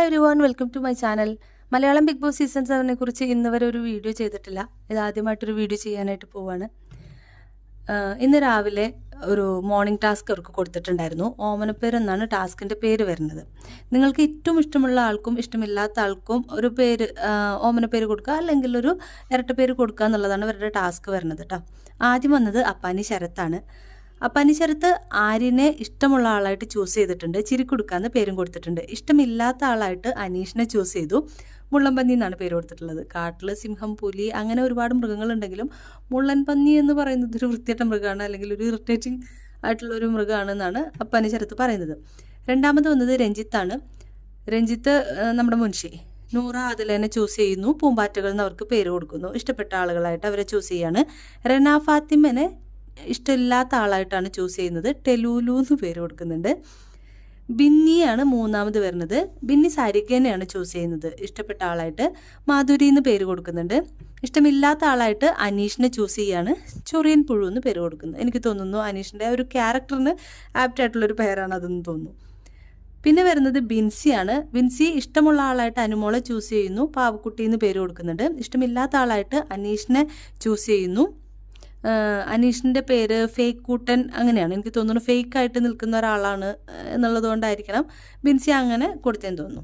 Hi everyone, welcome to my channel. Malayalam Bigg Boss season 7 കുറിച്ച് ഇന്ന് വരെ ഒരു വീഡിയോ ചെയ്തിട്ടില്ല. ഇതാദ്യമായിട്ടൊരു വീഡിയോ ചെയ്യാനായിട്ട് പോവാണ്. ഇന്ന് രാവിലെ ഒരു മോർണിംഗ് ടാസ്ക് അവർക്ക് കൊടുത്തിട്ടുണ്ടായിരുന്നു. ഓമനപ്പേര് എന്നാണ് ടാസ്കിൻ്റെ പേര് വരുന്നത്. നിങ്ങൾക്ക് ഏറ്റവും ഇഷ്ടമുള്ള ആൾക്കും ഇഷ്ടമില്ലാത്ത ആൾക്കും ഒരു പേര്, ഓമനപ്പേര് കൊടുക്കുക അല്ലെങ്കിൽ ഒരു ഇരട്ടപ്പേര് കൊടുക്കുക എന്നുള്ളതാണ് ഇവരുടെ ടാസ്ക് വരുന്നത് കേട്ടോ. ആദ്യം വന്നത് അപ്പാനി ശരത്താണ്. അപ്പാനി ശരത്ത് ആര്യനെ ഇഷ്ടമുള്ള ആളായിട്ട് ചൂസ് ചെയ്തിട്ടുണ്ട്. ചിരിക്കുടുക്കാന്ന് പേരും കൊടുത്തിട്ടുണ്ട്. ഇഷ്ടമില്ലാത്ത ആളായിട്ട് അനീഷിനെ ചൂസ് ചെയ്തു. മുള്ളൻപന്നി എന്നാണ് പേര് കൊടുത്തിട്ടുള്ളത്. കാട്ടിൽ സിംഹം, പുലി അങ്ങനെ ഒരുപാട് മൃഗങ്ങളുണ്ടെങ്കിലും മുള്ളൻപന്നി എന്ന് പറയുന്നത് ഒരു വൃത്തികെട്ട മൃഗമാണ്, അല്ലെങ്കിൽ ഒരു ഇറിറ്റേറ്റിംഗ് ആയിട്ടുള്ളൊരു മൃഗമാണെന്നാണ് അപ്പാനി ശരത്ത് പറയുന്നത്. രണ്ടാമത് വന്നത് രഞ്ജിത്താണ്. രഞ്ജിത്ത് നമ്മുടെ മുൻഷി. നൂറ ആദിലേനെ ചൂസ് ചെയ്യുന്നു. പൂമ്പാറ്റകൾ എന്ന് അവർക്ക് പേര് കൊടുക്കുന്നു. ഇഷ്ടപ്പെട്ട ആളുകളായിട്ട് അവരെ ചൂസ് ചെയ്യാണ്. റെന ഫാത്തിമനെ ഇഷ്ടമില്ലാത്ത ആളായിട്ടാണ് ചൂസ് ചെയ്യുന്നത്. ടെലൂലു എന്ന് പേര് കൊടുക്കുന്നുണ്ട്. ബിന്നിയാണ് മൂന്നാമത് വരുന്നത്. ബിന്നി സാരികേനെയാണ് ചൂസ് ചെയ്യുന്നത് ഇഷ്ടപ്പെട്ട ആളായിട്ട്. മാധുരി എന്ന് പേര് കൊടുക്കുന്നുണ്ട്. ഇഷ്ടമില്ലാത്ത ആളായിട്ട് അനീഷിനെ ചൂസ് ചെയ്യാണ്. ചൊറിയൻ പുഴു എന്ന് പേര് കൊടുക്കുന്നത്. എനിക്ക് തോന്നുന്നു അനീഷിൻ്റെ ഒരു ക്യാരക്ടറിന് ആപ്റ്റായിട്ടുള്ളൊരു പേരാണ് അതെന്ന് തോന്നുന്നു. പിന്നെ വരുന്നത് ബിൻസിയാണ്. ബിൻസി ഇഷ്ടമുള്ള ആളായിട്ട് അനുമോളെ ചൂസ് ചെയ്യുന്നു. പാവക്കുട്ടി എന്ന് പേര് കൊടുക്കുന്നുണ്ട്. ഇഷ്ടമില്ലാത്ത ആളായിട്ട് അനീഷിനെ ചൂസ് ചെയ്യുന്നു. അനീഷിൻ്റെ പേര് ഫേക്ക് കൂട്ടൻ അങ്ങനെയാണ്. എനിക്ക് തോന്നുന്നു ഫേക്കായിട്ട് നിൽക്കുന്ന ഒരാളാണ് എന്നുള്ളത് കൊണ്ടായിരിക്കണം ബിൻസി അങ്ങനെ കൊടുത്തതെന്ന് തോന്നുന്നു.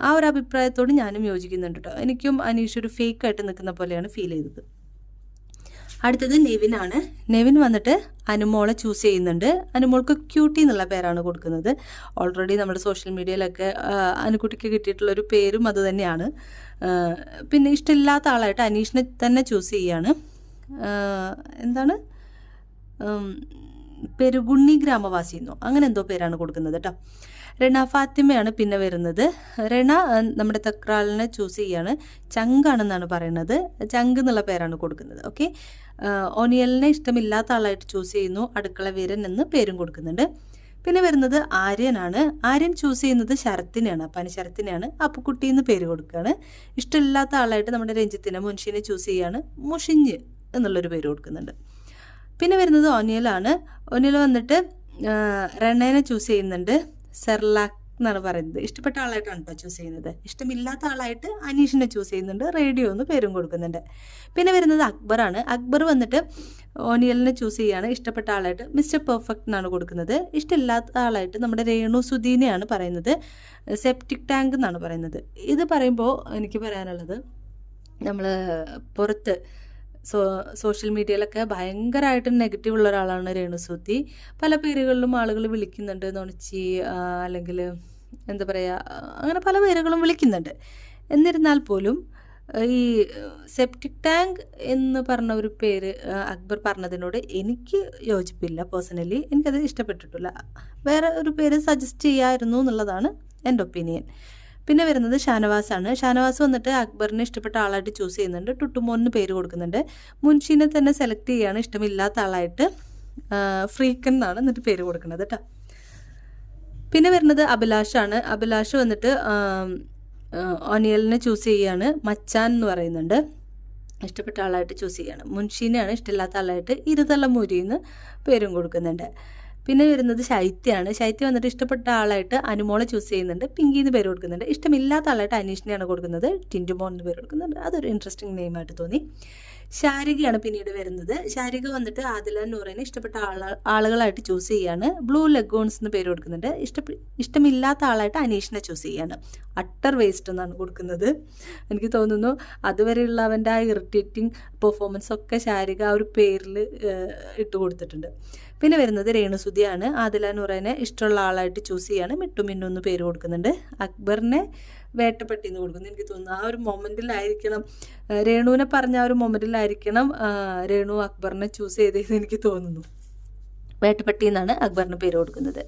ആ ഒരു അഭിപ്രായത്തോട് ഞാനും യോജിക്കുന്നുണ്ട് കേട്ടോ. എനിക്കും അനീഷ് ഒരു ഫേക്കായിട്ട് നിൽക്കുന്ന പോലെയാണ് ഫീൽ ചെയ്തത്. അടുത്തത് നെവിനാണ്. നെവിൻ വന്നിട്ട് അനുമോളെ ചൂസ് ചെയ്യുന്നുണ്ട്. അനുമോൾക്ക് ക്യൂട്ടി എന്നുള്ള പേരാണ് കൊടുക്കുന്നത്. ഓൾറെഡി നമ്മുടെ സോഷ്യൽ മീഡിയയിലൊക്കെ അനുക്കുട്ടിക്ക് കിട്ടിയിട്ടുള്ളൊരു പേരും അത് തന്നെയാണ്. പിന്നെ ഇഷ്ടമില്ലാത്ത ആളായിട്ട് അനീഷിനെ തന്നെ ചൂസ് ചെയ്യാണ്. എന്താണ് പെരുഗുണ്ണി ഗ്രാമവാസി എന്നോ അങ്ങനെ എന്തോ പേരാണ് കൊടുക്കുന്നത് കേട്ടോ. റെന ഫാത്തിമയാണ് പിന്നെ വരുന്നത്. റെന നമ്മുടെ തക്രാളിനെ ചൂസ് ചെയ്യാണ്. ചങ്കാണെന്നാണ് പറയുന്നത്. ചങ്ക് എന്നുള്ള പേരാണ് കൊടുക്കുന്നത്. ഓക്കെ. ഒനിയലിനെ ഇഷ്ടമില്ലാത്ത ആളായിട്ട് ചൂസ് ചെയ്യുന്നു. അടുക്കള വീരൻ എന്ന് പേരും കൊടുക്കുന്നുണ്ട്. പിന്നെ വരുന്നത് ആര്യനാണ്. ആര്യൻ ചൂസ് ചെയ്യുന്നത് ശരത്തിനെയാണ്. അപ്പാനി ശരത്തിനെയാണ്. അപ്പുക്കുട്ടി എന്ന് പേര് കൊടുക്കുകയാണ്. ഇഷ്ടമില്ലാത്ത ആളായിട്ട് നമ്മുടെ രഞ്ജിത്തിനെ, മുൻഷിനെ ചൂസ് ചെയ്യാണ്. മുഷിഞ്ഞ് എന്നുള്ളൊരു പേര് കൊടുക്കുന്നുണ്ട്. പിന്നെ വരുന്നത് ഒനിയലാണ്. ഒനിയൽ വന്നിട്ട് റെണ്ണേനെ ചൂസ് ചെയ്യുന്നുണ്ട്. സെർലാക്ക് എന്നാണ് പറയുന്നത്. ഇഷ്ടപ്പെട്ട ആളായിട്ടാണ് കേട്ടോ ചൂസ് ചെയ്യുന്നത്. ഇഷ്ടമില്ലാത്ത ആളായിട്ട് അനീഷിനെ ചൂസ് ചെയ്യുന്നുണ്ട്. റേഡിയോ എന്ന് പേരും കൊടുക്കുന്നുണ്ട്. പിന്നെ വരുന്നത് അക്ബറാണ്. അക്ബർ വന്നിട്ട് ഓനിയലിനെ ചൂസ് ചെയ്യാണ്. ഇഷ്ടപ്പെട്ട ആളായിട്ട് മിസ്റ്റർ പെർഫെക്റ്റ് എന്നാണ് കൊടുക്കുന്നത്. ഇഷ്ടമില്ലാത്ത ആളായിട്ട് നമ്മുടെ രേണു സുധീനെയാണ് പറയുന്നത്. സെപ്റ്റിക് ടാങ്ക് എന്നാണ് പറയുന്നത്. ഇത് പറയുമ്പോൾ എനിക്ക് പറയാനുള്ളത്, നമ്മൾ പുറത്ത് സോഷ്യൽ മീഡിയയിലൊക്കെ ഭയങ്കരമായിട്ട് നെഗറ്റീവ് ഉള്ള ഒരാളാണ് രേണുസുതി. പല പേരുകളിലും ആളുകൾ വിളിക്കുന്നുണ്ട്. നൊണച്ചി, അല്ലെങ്കിൽ എന്താ പറയുക, അങ്ങനെ പല പേരുകളും വിളിക്കുന്നുണ്ട്. എന്നിരുന്നാൽ പോലും ഈ സെപ്റ്റിക് ടാങ്ക് എന്ന് പറഞ്ഞ ഒരു പേര് അക്ബർ പറഞ്ഞതിനോട് എനിക്ക് യോജിപ്പില്ല. പേഴ്സണലി എനിക്കത് ഇഷ്ടപ്പെട്ടിട്ടില്ല. വേറെ ഒരു പേര് സജസ്റ്റ് ചെയ്യാമായിരുന്നു എന്നുള്ളതാണ് എൻ്റെ ഒപ്പീനിയൻ. പിന്നെ വരുന്നത് ഷാനവാസാണ്. ഷാനവാസ് വന്നിട്ട് അക്ബറിനെ ഇഷ്ടപ്പെട്ട ആളായിട്ട് ചൂസ് ചെയ്യുന്നുണ്ട്. ടുട്ടുമോന് പേര് കൊടുക്കുന്നുണ്ട്. മുൻഷീനെ തന്നെ സെലക്ട് ചെയ്യുകയാണ്. ഇഷ്ടമില്ലാത്ത ആളായിട്ട് ഫ്രീക്കൻ എന്നാണ് എന്നിട്ട് പേര് കൊടുക്കുന്നത് കേട്ടോ. പിന്നെ വരുന്നത് അഭിലാഷാണ്. അഭിലാഷ് വന്നിട്ട് ഒനിയലിനെ ചൂസ് ചെയ്യുകയാണ്. മച്ചാൻ എന്ന് പറയുന്നുണ്ട്. ഇഷ്ടപ്പെട്ട ആളായിട്ട് ചൂസ് ചെയ്യുകയാണ്. മുൻഷീനെയാണ് ഇഷ്ടമില്ലാത്ത ആളായിട്ട് ഇരുതലമൂരി എന്ന് പേരും കൊടുക്കുന്നുണ്ട്. പിന്നെ വരുന്നത് ശൈത്യമാണ്. ശൈത്യ വന്നിട്ട് ഇഷ്ടപ്പെട്ട ആളായിട്ട് അനുമോളെ ചൂസ് ചെയ്യുന്നുണ്ട്. പിങ്കി എന്ന് പേര് കൊടുക്കുന്നുണ്ട്. ഇഷ്ടമില്ലാത്ത ആളായിട്ട് അനീഷിനെയാണ് കൊടുക്കുന്നത്. ടിൻറ്റുമോൻ എന്ന് പേര് കൊടുക്കുന്നുണ്ട്. അതൊരു ഇൻട്രസ്റ്റിംഗ് നെയിമായിട്ട് തോന്നി. ശാരികയാണ് പിന്നീട് വരുന്നത്. ശാരിക വന്നിട്ട് ആദില നൂറിനെ ഇഷ്ടപ്പെട്ട ആളുകളായിട്ട് ചൂസ് ചെയ്യാണ്. ബ്ലൂ ലഗൂൺസ് എന്ന് പേര് കൊടുക്കുന്നുണ്ട്. ഇഷ്ടമില്ലാത്ത ആളായിട്ട് അനീഷിനെ ചൂസ് ചെയ്യാണ്. അട്ടർ വേസ്റ്റ് എന്നാണ് കൊടുക്കുന്നത്. എനിക്ക് തോന്നുന്നു അതുവരെയുള്ള അവൻ്റെ ആ ഇറിറ്റേറ്റിംഗ് പെർഫോമൻസ് ഒക്കെ ശാരിക ആ ഒരു പേരിൽ ഇട്ട് കൊടുത്തിട്ടുണ്ട്. പിന്നെ വരുന്നത് രേണുസുതിയാണ്. ആദില നൂറിനെ ഇഷ്ടമുള്ള ആളായിട്ട് ചൂസ് ചെയ്യാണ്. മിട്ടു മിന്നു എന്ന് പേര് കൊടുക്കുന്നുണ്ട്. അക്ബറിനെ വേട്ടപ്പെട്ടി എന്ന് കൊടുക്കുന്നു. എനിക്ക് തോന്നുന്നു ആ ഒരു മൊമെൻറ്റിലായിരിക്കണം, രേണുവിനെ പറഞ്ഞ ആ ഒരു മൊമെൻറ്റിലായിരിക്കണം രേണു അക്ബറിനെ ചൂസ് ചെയ്തതെന്ന് എനിക്ക് തോന്നുന്നു. വേട്ടപ്പെട്ടി എന്നാണ് അക്ബറിന് പേര് കൊടുക്കുന്നത്.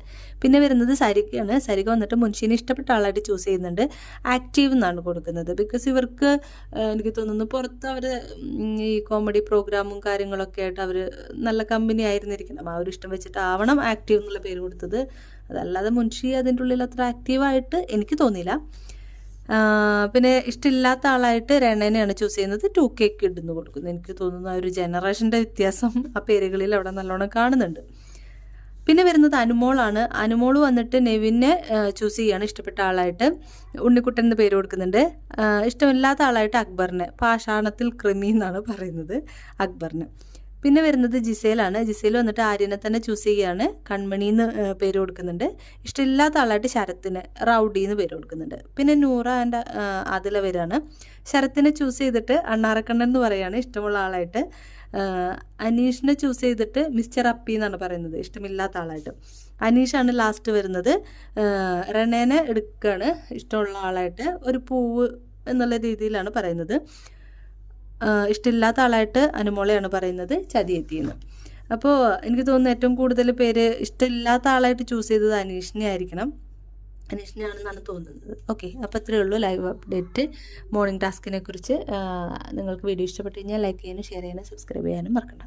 പിന്നെ വരുന്നത് സരികയാണ്. സരിക വന്നിട്ട് മുൻഷീനെ ഇഷ്ടപ്പെട്ട ആളായിട്ട് ചൂസ് ചെയ്യുന്നുണ്ട്. ആക്റ്റീവ് എന്നാണ് കൊടുക്കുന്നത്. ബിക്കോസ് ഇവർക്ക് എനിക്ക് തോന്നുന്നു പുറത്ത് അവർ ഈ കോമഡി പ്രോഗ്രാമും കാര്യങ്ങളൊക്കെ ആയിട്ട് അവർ നല്ല കമ്പനി ആയിരുന്നിരിക്കണം. ആ ഒരു ഇഷ്ടം വെച്ചിട്ടാവണം ആക്റ്റീവ് എന്നുള്ള പേര് കൊടുത്തത്. അതല്ലാതെ മുൻഷി അതിൻ്റെ ഉള്ളിൽ അത്ര ആക്റ്റീവായിട്ട് എനിക്ക് തോന്നിയില്ല. പിന്നെ ഇഷ്ടമില്ലാത്ത ആളായിട്ട് റെണ്ണേനെയാണ് ചൂസ് ചെയ്യുന്നത്. 2K കിഡ് എന്ന് കൊടുക്കുന്നത്. എനിക്ക് തോന്നുന്നു ആ ഒരു ജനറേഷൻ്റെ വ്യത്യാസം ആ പേരുകളിൽ അവിടെ നല്ലോണം കാണുന്നുണ്ട്. പിന്നെ വരുന്നത് അനുമോളാണ്. അനുമോൾ വന്നിട്ട് നെവിനെ ചൂസ് ചെയ്യാണ് ഇഷ്ടപ്പെട്ട ആളായിട്ട്. ഉണ്ണിക്കുട്ടൻ എന്ന് പേര് കൊടുക്കുന്നുണ്ട്. ഇഷ്ടമില്ലാത്ത ആളായിട്ട് അക്ബറിനെ, പാഷാണത്തിൽ കൃമി എന്നാണ് പറയുന്നത് അക്ബറിന്. പിന്നെ വരുന്നത് ജിസേലാണ്. ജിസേൽ വന്നിട്ട് ആര്യനെ തന്നെ ചൂസ് ചെയ്യുകയാണ്. കൺമണി എന്ന് പേര് കൊടുക്കുന്നുണ്ട്. ഇഷ്ടമില്ലാത്ത ആളായിട്ട് ശരത്തിന് റൗഡി എന്ന് പേര് കൊടുക്കുന്നുണ്ട്. പിന്നെ നൂറ ആൻഡ് ആദില വരാണ്. ശരത്തിനെ ചൂസ് ചെയ്തിട്ട് അണ്ണാറക്കണ്ണൻ എന്ന് പറയുകയാണ് ഇഷ്ടമുള്ള ആളായിട്ട്. അനീഷിനെ ചൂസ് ചെയ്തിട്ട് മിസ്റ്റർ അപ്പി എന്നാണ് പറയുന്നത് ഇഷ്ടമില്ലാത്ത ആളായിട്ട്. അനീഷാണ് ലാസ്റ്റ് വരുന്നത്. റെനേനെ എടുക്കുകയാണ് ഇഷ്ടമുള്ള ആളായിട്ട്. ഒരു പൂവ് എന്നുള്ള രീതിയിലാണ് പറയുന്നത്. ഇഷ്ടമില്ലാത്ത ആളായിട്ട് അനുമോളെയാണ് പറയുന്നത് ചതിയെത്തിയെന്ന്. അപ്പോൾ എനിക്ക് തോന്നുന്നു ഏറ്റവും കൂടുതൽ പേര് ഇഷ്ടമില്ലാത്ത ആളായിട്ട് ചൂസ് ചെയ്തത് അനീഷിനെ ആയിരിക്കണം. അനീഷിനെയാണെന്നാണ് തോന്നുന്നത്. ഓക്കെ, അപ്പോൾ ഇത്രയേ ഉള്ളൂ ലൈവ് അപ്ഡേറ്റ് മോർണിംഗ് ടാസ്കിനെ കുറിച്ച്. നിങ്ങൾക്ക് വീഡിയോ ഇഷ്ടപ്പെട്ട് കഴിഞ്ഞാൽ ലൈക്ക് ചെയ്യാനും ഷെയർ ചെയ്യാനും സബ്സ്ക്രൈബ് ചെയ്യാനും മറക്കണ്ട.